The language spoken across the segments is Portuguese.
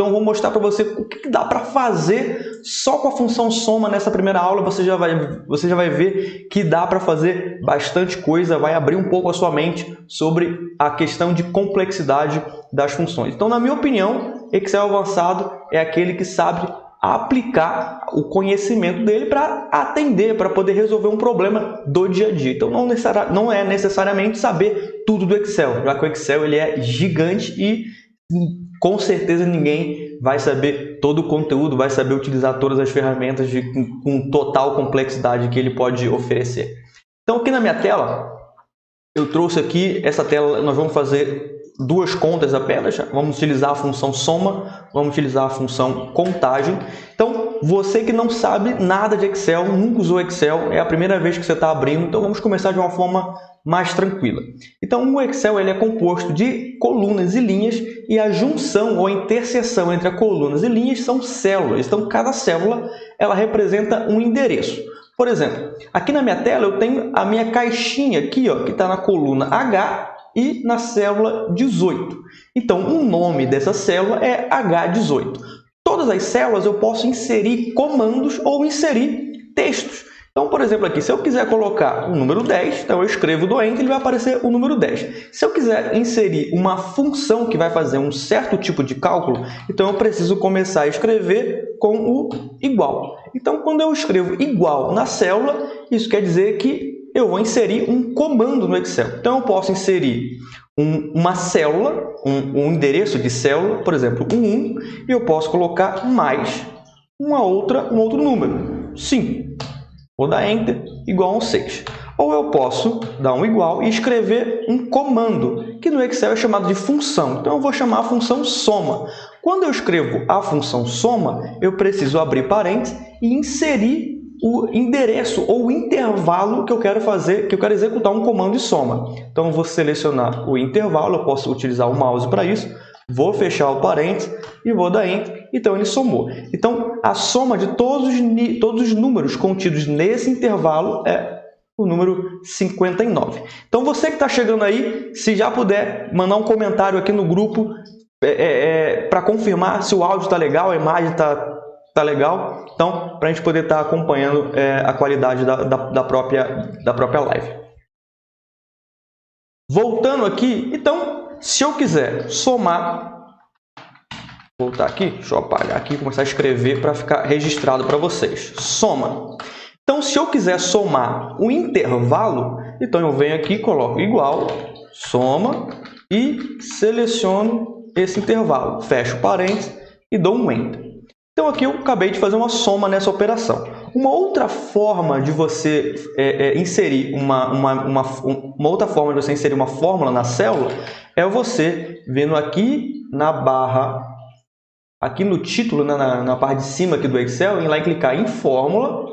Então eu vou mostrar para você o que dá para fazer só com a função soma nessa primeira aula. Você já vai ver que dá para fazer bastante coisa, vai abrir um pouco a sua mente sobre a questão de complexidade das funções. Então, na minha opinião, Excel avançado é aquele que sabe aplicar o conhecimento dele para atender, para poder resolver um problema do dia a dia. Então, não é necessariamente saber tudo do Excel, já que o Excel ele é gigante e com certeza ninguém vai saber todo o conteúdo, vai saber utilizar todas as ferramentas com total complexidade que ele pode oferecer. Então, aqui na minha tela, eu trouxe aqui essa tela, nós vamos fazer duas contas apenas, vamos utilizar a função soma, vamos utilizar a função contagem. Então, você que não sabe nada de Excel, nunca usou Excel, é a primeira vez que você está abrindo, então vamos começar de uma forma mais tranquila. Então, o Excel ele é composto de colunas e linhas e a junção ou a interseção entre as colunas e linhas são células. Então, cada célula ela representa um endereço. Por exemplo, aqui na minha tela eu tenho a minha caixinha aqui, ó, que está na coluna H e na célula 18. Então, o nome dessa célula é H18. Todas as células eu posso inserir comandos ou inserir textos. Então, por exemplo, aqui, se eu quiser colocar o número 10, então eu escrevo do Enter e ele vai aparecer o número 10. Se eu quiser inserir uma função que vai fazer um certo tipo de cálculo, então eu preciso começar a escrever com o igual. Então, quando eu escrevo igual na célula, isso quer dizer que eu vou inserir um comando no Excel. Então, eu posso inserir uma célula, um endereço de célula, por exemplo, um 1, e eu posso colocar mais um outro número, 5. Vou dar Enter, igual a um 6. Ou eu posso dar um igual e escrever um comando, que no Excel é chamado de função. Então, eu vou chamar a função soma. Quando eu escrevo a função soma, eu preciso abrir parênteses e inserir o endereço ou o intervalo que eu quero fazer, que eu quero executar um comando de soma. Então, eu vou selecionar o intervalo, eu posso utilizar o mouse para isso, vou fechar o parênteses e vou dar Enter. Então, ele somou. Então, a soma de todos os números contidos nesse intervalo é o número 59. Então, você que está chegando aí, se já puder mandar um comentário aqui no grupo para confirmar se o áudio está legal, a imagem está legal. Então, para a gente poder estar acompanhando a qualidade da própria live. Voltando aqui, então, se eu quiser somar, voltar aqui, deixa eu apagar aqui e começar a escrever para ficar registrado para vocês. Soma. Então, se eu quiser somar o intervalo, então eu venho aqui, coloco igual, soma e seleciono esse intervalo. Fecho parênteses e dou um Enter. Então, aqui eu acabei de fazer uma soma nessa operação. Uma outra forma de você inserir uma outra forma de você inserir uma fórmula na célula é você vindo aqui na barra, aqui no título, na parte de cima aqui do Excel, ir lá e clicar em fórmula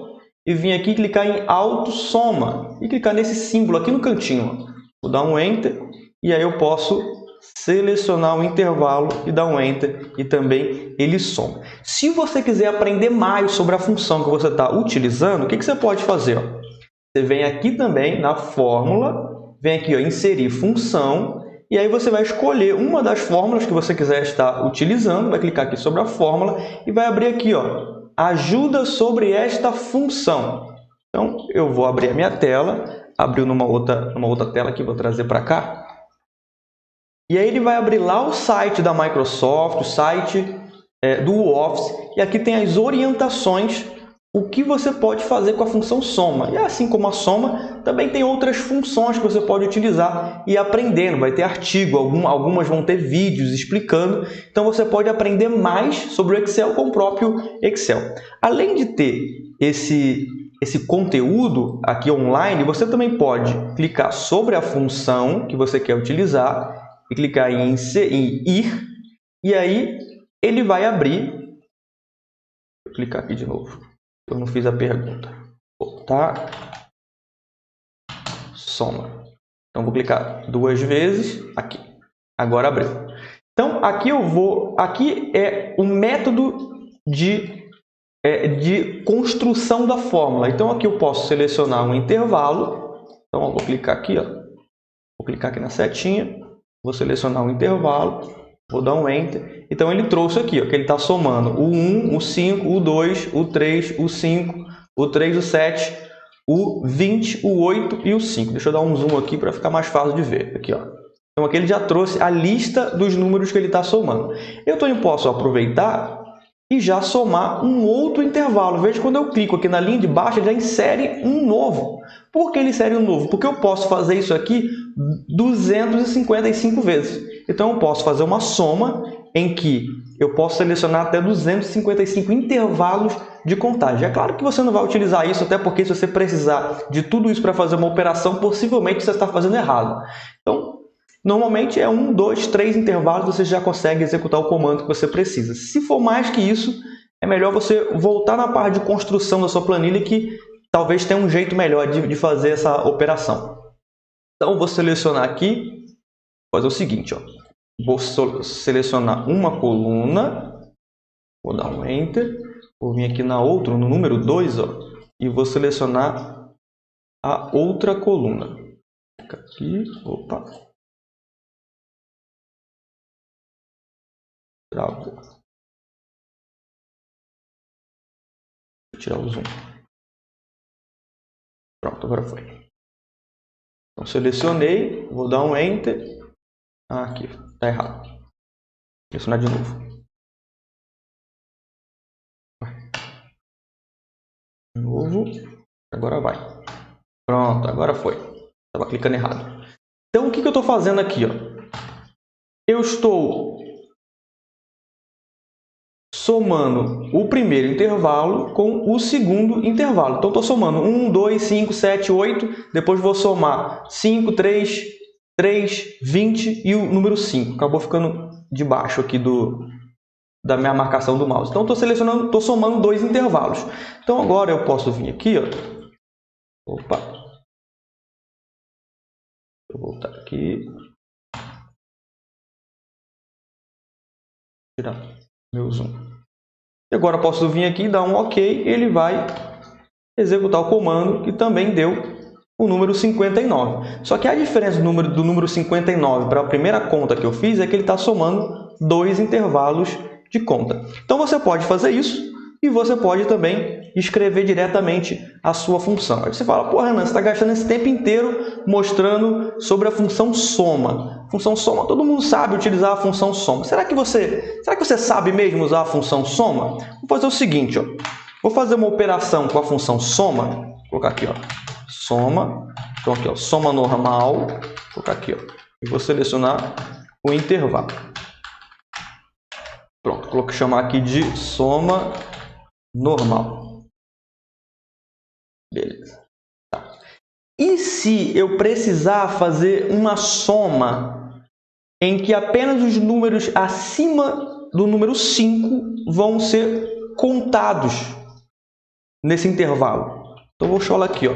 e vir aqui clicar em autossoma e clicar nesse símbolo aqui no cantinho. Vou dar um Enter e aí eu posso selecionar o intervalo e dar um Enter e também ele soma. Se você quiser aprender mais sobre a função que você está utilizando, o que você pode fazer? Você vem aqui também na fórmula, vem aqui inserir função e aí você vai escolher uma das fórmulas que você quiser estar utilizando, vai clicar aqui sobre a fórmula e vai abrir aqui, ajuda sobre esta função. Então, eu vou abrir a minha tela, abriu numa outra tela aqui, vou trazer para cá. E aí ele vai abrir lá o site da Microsoft, o site do Office, e aqui tem as orientações, o que você pode fazer com a função soma. E assim como a soma, também tem outras funções que você pode utilizar e ir aprendendo. Vai ter artigo, algumas vão ter vídeos explicando. Então você pode aprender mais sobre o Excel com o próprio Excel. Além de ter esse conteúdo aqui online, você também pode clicar sobre a função que você quer utilizar e clicar em ir, e aí ele vai abrir. Vou clicar aqui de novo, eu não fiz a pergunta. Voltar, soma. Então vou clicar 2 vezes aqui. Agora abriu. Então aqui aqui é o método de construção da fórmula. Então aqui eu posso selecionar um intervalo. Então eu vou clicar aqui, vou clicar aqui na setinha. Vou selecionar um intervalo Vou dar um Enter. Então, ele trouxe aqui, ó, que ele está somando o 1, o 5, o 2, o 3, o 5, o 3, o 7, o 20, o 8 e o 5. Deixa eu dar um zoom aqui para ficar mais fácil de ver. Aqui, ó. Então, aqui ele já trouxe a lista dos números que ele está somando. Eu também posso aproveitar e já somar um outro intervalo. Veja, quando eu clico aqui na linha de baixo, ele já insere um novo. Por que ele insere um novo? Porque eu posso fazer isso aqui 255 vezes. Então, eu posso fazer uma soma em que eu posso selecionar até 255 intervalos de contagem. É claro que você não vai utilizar isso, até porque se você precisar de tudo isso para fazer uma operação, possivelmente você está fazendo errado. Então, normalmente é 1, 2, 3 intervalos, você já consegue executar o comando que você precisa. Se for mais que isso, é melhor você voltar na parte de construção da sua planilha, que talvez tenha um jeito melhor de fazer essa operação. Então, vou selecionar aqui, fazer o seguinte, ó. Vou selecionar uma coluna, vou dar um Enter, vou vir aqui na outra, no número 2, ó, e vou selecionar a outra coluna. Aqui, opa. Travou. Vou tirar o zoom. Pronto, agora foi. Então, selecionei, vou dar um Enter. Aqui, está errado. Selecionar de novo. De novo. Agora vai. Pronto, agora foi. Estava clicando errado. Então, o que eu estou fazendo aqui? Ó? Eu estou somando o primeiro intervalo com o segundo intervalo. Então, estou somando 1, 2, 5, 7, 8. Depois vou somar 5, 3, 20 e o número 5. Acabou ficando debaixo aqui da minha marcação do mouse. Então, estou somando 2 intervalos. Então, agora eu posso vir aqui, ó. Opa. Vou voltar aqui. Tirar meu zoom. E agora eu posso vir aqui, dar um OK, ele vai executar o comando que também deu o número 59. Só que a diferença do número 59 para a primeira conta que eu fiz é que ele está somando 2 intervalos de conta. Então, você pode fazer isso e você pode também escrever diretamente a sua função. Aí você fala, pô, Renan, você está gastando esse tempo inteiro mostrando sobre a função soma. Função soma, todo mundo sabe utilizar a função soma. Será que você sabe mesmo usar a função soma? Vou fazer o seguinte, ó. Vou fazer uma operação com a função soma. Vou colocar aqui, ó, soma. Então, aqui, ó, soma normal. Vou colocar aqui, ó, e vou selecionar o intervalo. Pronto, vou chamar aqui de soma normal. Beleza. Tá. E se eu precisar fazer uma soma em que apenas os números acima do número 5 vão ser contados nesse intervalo? Então, vou chamar aqui, ó,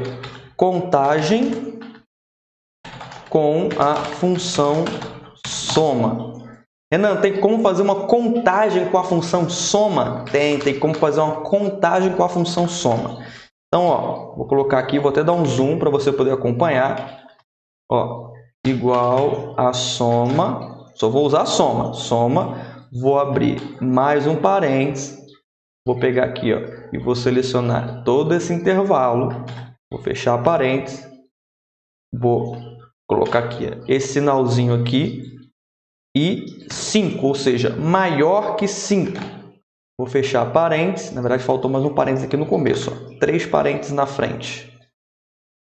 contagem com a função soma. Renan, tem como fazer uma contagem com a função soma? Tem como fazer uma contagem com a função soma. Então, ó, vou colocar aqui, vou até dar um zoom para você poder acompanhar. Ó, igual a soma, só vou usar a soma. Soma, vou abrir mais um parênteses, vou pegar aqui, ó, e vou selecionar todo esse intervalo, vou fechar parênteses, vou colocar aqui, ó, esse sinalzinho aqui, e 5, ou seja, maior que 5. Vou fechar parênteses, na verdade faltou mais um parênteses aqui no começo, ó, 3 parênteses na frente.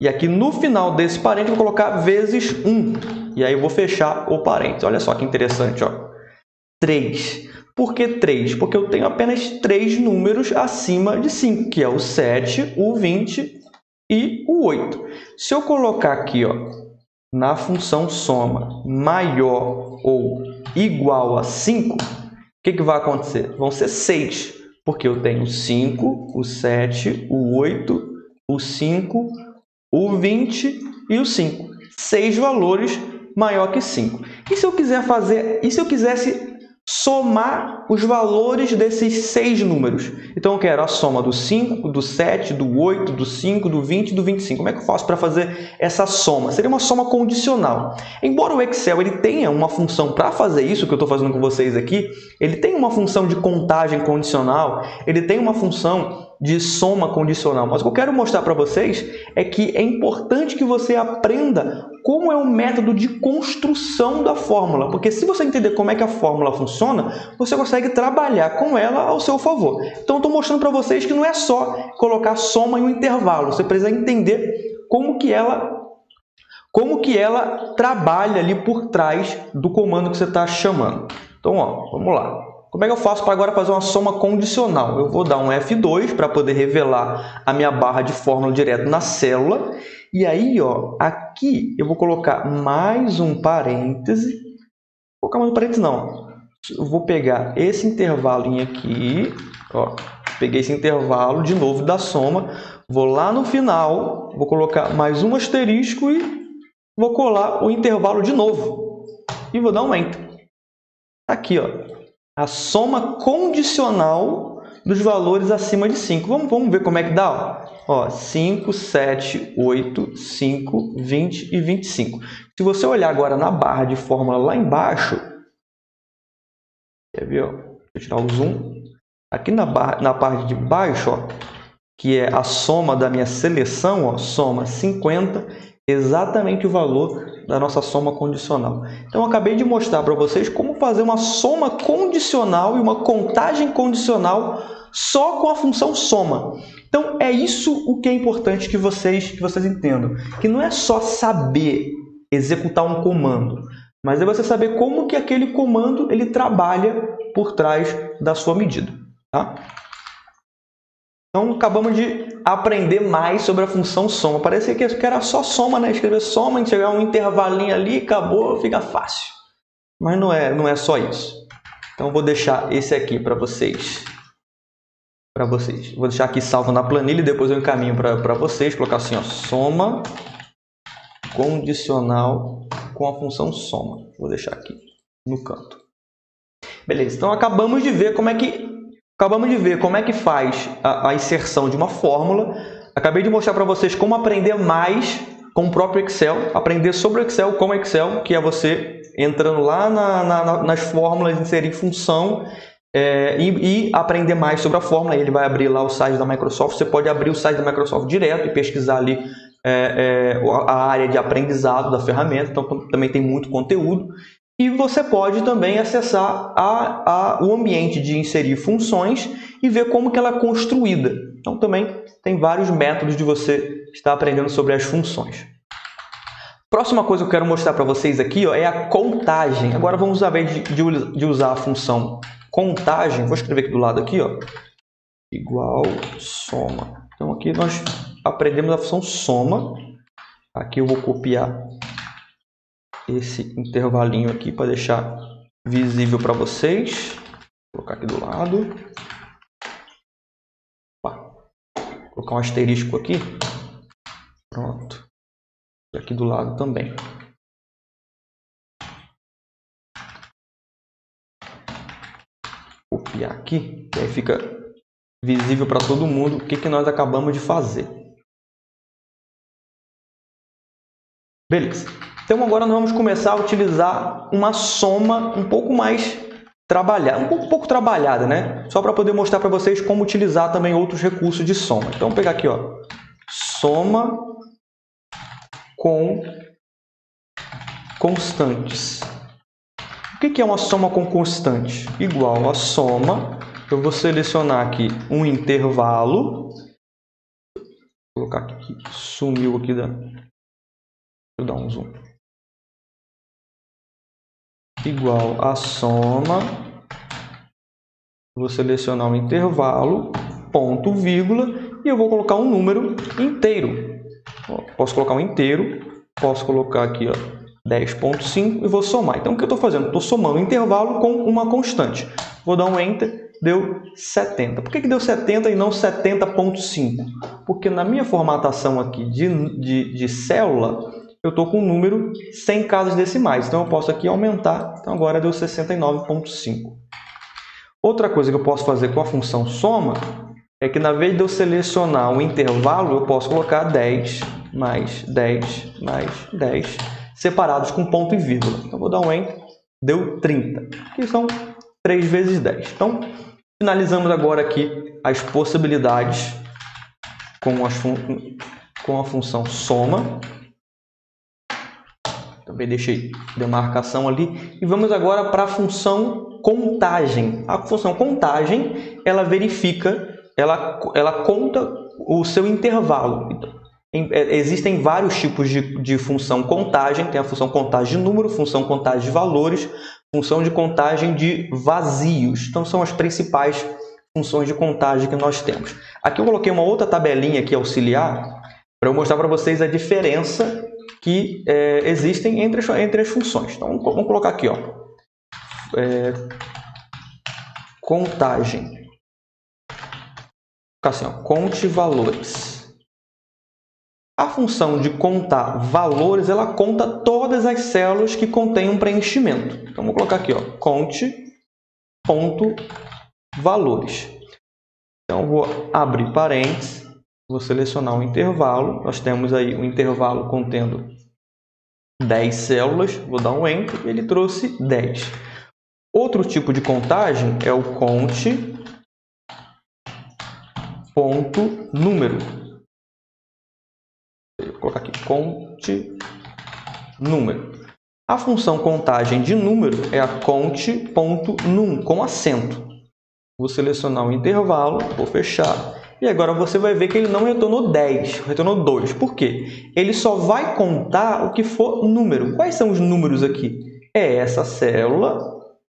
E aqui no final desse parênteses eu vou colocar vezes 1. E aí eu vou fechar o parênteses. Olha só que interessante, ó. 3. Por que 3? Porque eu tenho apenas 3 números acima de 5, que é o 7, o 20 e o 8. Se eu colocar aqui, ó, na função soma maior ou igual a 5, o que vai acontecer? Vão ser 6, porque eu tenho 5, o 7, o 8, o 5, o 20 e o 5. 6 valores maior que 5. E se eu quisesse somar os valores desses 6 números. Então, eu quero a soma do 5, do 7, do 8, do 5, do 20 e do 25. Como é que eu faço para fazer essa soma? Seria uma soma condicional. Embora o Excel ele tenha uma função para fazer isso, que eu estou fazendo com vocês aqui, ele tem uma função de contagem condicional, ele tem uma função de soma condicional. Mas o que eu quero mostrar para vocês é que é importante que você aprenda como é o método de construção da fórmula. Porque se você entender como é que a fórmula funciona, você consegue trabalhar com ela ao seu favor. Então, eu estou mostrando para vocês que não é só colocar soma em um intervalo. Você precisa entender como que ela trabalha ali por trás do comando que você está chamando. Então, ó, vamos lá. Como é que eu faço para agora fazer uma soma condicional? Eu vou dar um F2 para poder revelar a minha barra de fórmula direto na célula. E aí, ó, aqui eu vou colocar mais um parêntese. Vou colocar mais um parêntese não. Eu vou pegar esse intervalinho aqui, ó. Peguei esse intervalo de novo da soma. Vou lá no final, vou colocar mais um asterisco e vou colar o intervalo de novo. E vou dar um Enter. Aqui, ó. A soma condicional dos valores acima de 5. Vamos ver como é que dá? Ó, 5, 7, 8, 5, 20 e 25. Se você olhar agora na barra de fórmula lá embaixo, quer ver? Ó? Deixa eu tirar o zoom. Aqui na parte de baixo, ó, que é a soma da minha seleção, ó, soma 50, exatamente o valor da nossa soma condicional. Então, eu acabei de mostrar para vocês como fazer uma soma condicional e uma contagem condicional só com a função soma. Então, é isso o que é importante que vocês entendam. Que não é só saber executar um comando, mas é você saber como que aquele comando ele trabalha por trás da sua medida. Tá? Então, acabamos de aprender mais sobre a função soma. Parecia que era só soma, né? Escrever soma, chegar um intervalinho ali, acabou, fica fácil. Mas não é só isso. Então, vou deixar esse aqui para vocês. Vou deixar aqui salvo na planilha e depois eu encaminho para vocês. Colocar assim, ó, soma condicional com a função soma. Vou deixar aqui no canto. Beleza, então acabamos de ver como é que faz a inserção de uma fórmula. Acabei de mostrar para vocês como aprender mais com o próprio Excel, aprender sobre o Excel com o Excel, que é você entrando lá nas fórmulas, inserir função e aprender mais sobre a fórmula. Ele vai abrir lá o site da Microsoft. Você pode abrir o site da Microsoft direto e pesquisar ali a área de aprendizado da ferramenta. Então, também tem muito conteúdo. E você pode também acessar o ambiente de inserir funções e ver como que ela é construída. Então, também tem vários métodos de você estar aprendendo sobre as funções. Próxima coisa que eu quero mostrar para vocês aqui, ó, é a contagem. Agora, vamos, ao invés de usar a função contagem, vou escrever aqui do lado aqui, ó, igual soma. Então, aqui nós aprendemos a função soma. Aqui eu vou copiar esse intervalinho aqui para deixar visível para vocês. Vou colocar aqui do lado. Vou colocar um asterisco aqui. Pronto. E aqui do lado também. Copiar aqui, e aí fica visível para todo mundo o que nós acabamos de fazer. Beleza. Então, agora nós vamos começar a utilizar uma soma um pouco mais trabalhada, um pouco trabalhada, né? Só para poder mostrar para vocês como utilizar também outros recursos de soma. Então, vou pegar aqui, ó, soma com constantes. O que é uma soma com constante? Igual a soma, eu vou selecionar aqui um intervalo. Vou colocar aqui, sumiu aqui da... Deixa eu dar um zoom. Igual a soma, vou selecionar um intervalo, ponto, vírgula, e eu vou colocar um número inteiro. Posso colocar um inteiro, posso colocar aqui, ó, 10.5 e vou somar. Então, o que eu estou fazendo? Estou somando um intervalo com uma constante. Vou dar um Enter, deu 70. Por que deu 70 e não 70.5? Porque na minha formatação aqui de célula, eu estou com um número sem casas decimais. Então, eu posso aqui aumentar. Então, agora deu 69,5. Outra coisa que eu posso fazer com a função soma é que, na vez de eu selecionar um intervalo, eu posso colocar 10 mais 10 mais 10, separados com ponto e vírgula. Então, vou dar um Enter, deu 30, que são 3 vezes 10. Então, finalizamos agora aqui as possibilidades com a função soma. Também deixei demarcação ali. E vamos agora para a função contagem. A função contagem, ela verifica, ela conta o seu intervalo. Existem vários tipos de função contagem. Tem a função contagem de número, função contagem de valores, função de contagem de vazios. Então, são as principais funções de contagem que nós temos. Aqui eu coloquei uma outra tabelinha aqui auxiliar para eu mostrar para vocês a diferença que existem entre as funções. Então, vamos colocar aqui, ó, contagem. Assim, ó, conte valores. A função de contar valores, ela conta todas as células que contêm um preenchimento. Então, vou colocar aqui, ó, conte.valores. Então, eu vou abrir parênteses, vou selecionar um intervalo. Nós temos aí um intervalo contendo 10 células. Vou dar um Enter e ele trouxe 10. Outro tipo de contagem é o conte.número. Vou colocar aqui, conte.número. A função contagem de número é a conte.num, com acento. Vou selecionar um intervalo, vou fechar. E agora você vai ver que ele não retornou 10, retornou 2. Por quê? Ele só vai contar o que for número. Quais são os números aqui? É essa célula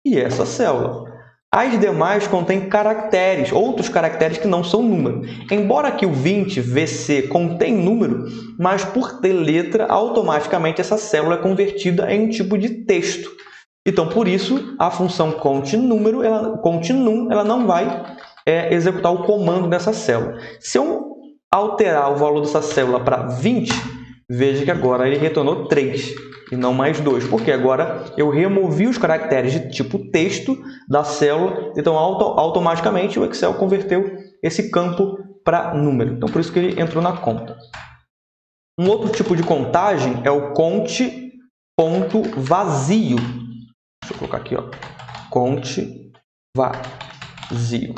e essa célula. As demais contêm caracteres, outros caracteres que não são número. Embora aqui o 20, VC, contém número, mas por ter letra, automaticamente essa célula é convertida em um tipo de texto. Então, por isso, a função conte.número, conte.num, ela não vai executar o comando dessa célula. Se eu alterar o valor dessa célula para 20, veja que agora ele retornou 3 e não mais 2, porque agora eu removi os caracteres de tipo texto da célula, então automaticamente o Excel converteu esse campo para número. Então, por isso que ele entrou na conta. Um outro tipo de contagem é o conte.vazio. Deixa eu colocar aqui, ó, conte vazio.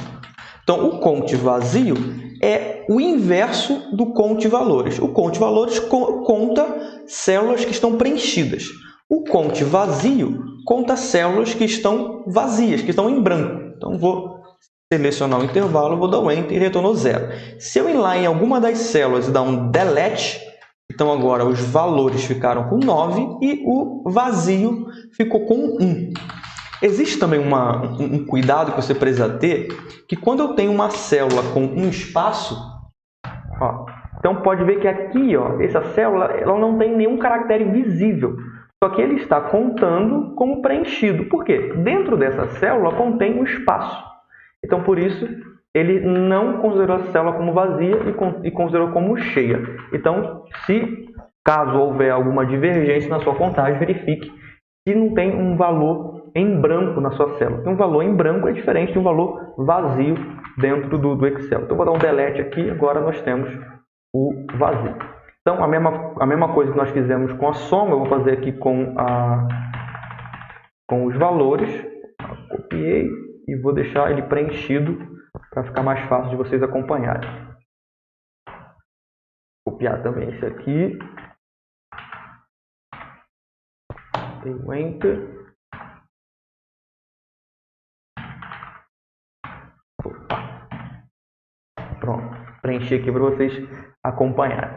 Então, o conte vazio é o inverso do conte valores. O conte valores conta células que estão preenchidas. O conte vazio conta células que estão vazias, que estão em branco. Então, vou selecionar o intervalo, vou dar um Enter e retornou 0. Se eu ir lá em alguma das células e dar um Delete, então agora os valores ficaram com 9 e o vazio ficou com 1. Existe também um cuidado que você precisa ter, que quando eu tenho uma célula com um espaço, ó, então pode ver que aqui, ó, essa célula ela não tem nenhum caractere visível, só que ele está contando como preenchido. Por quê? Dentro dessa célula contém um espaço. Então, por isso, ele não considerou a célula como vazia e considerou como cheia. Então, caso houver alguma divergência na sua contagem, verifique se não tem um valor em branco na sua célula. Um valor em branco é diferente de um valor vazio dentro do Excel. Então, vou dar um delete aqui, agora nós temos o vazio. Então, a mesma coisa que nós fizemos com a soma, eu vou fazer aqui com os valores. Copiei e vou deixar ele preenchido para ficar mais fácil de vocês acompanharem. Copiar também esse aqui. Dei um Enter. Pronto, preenchi aqui para vocês acompanharem.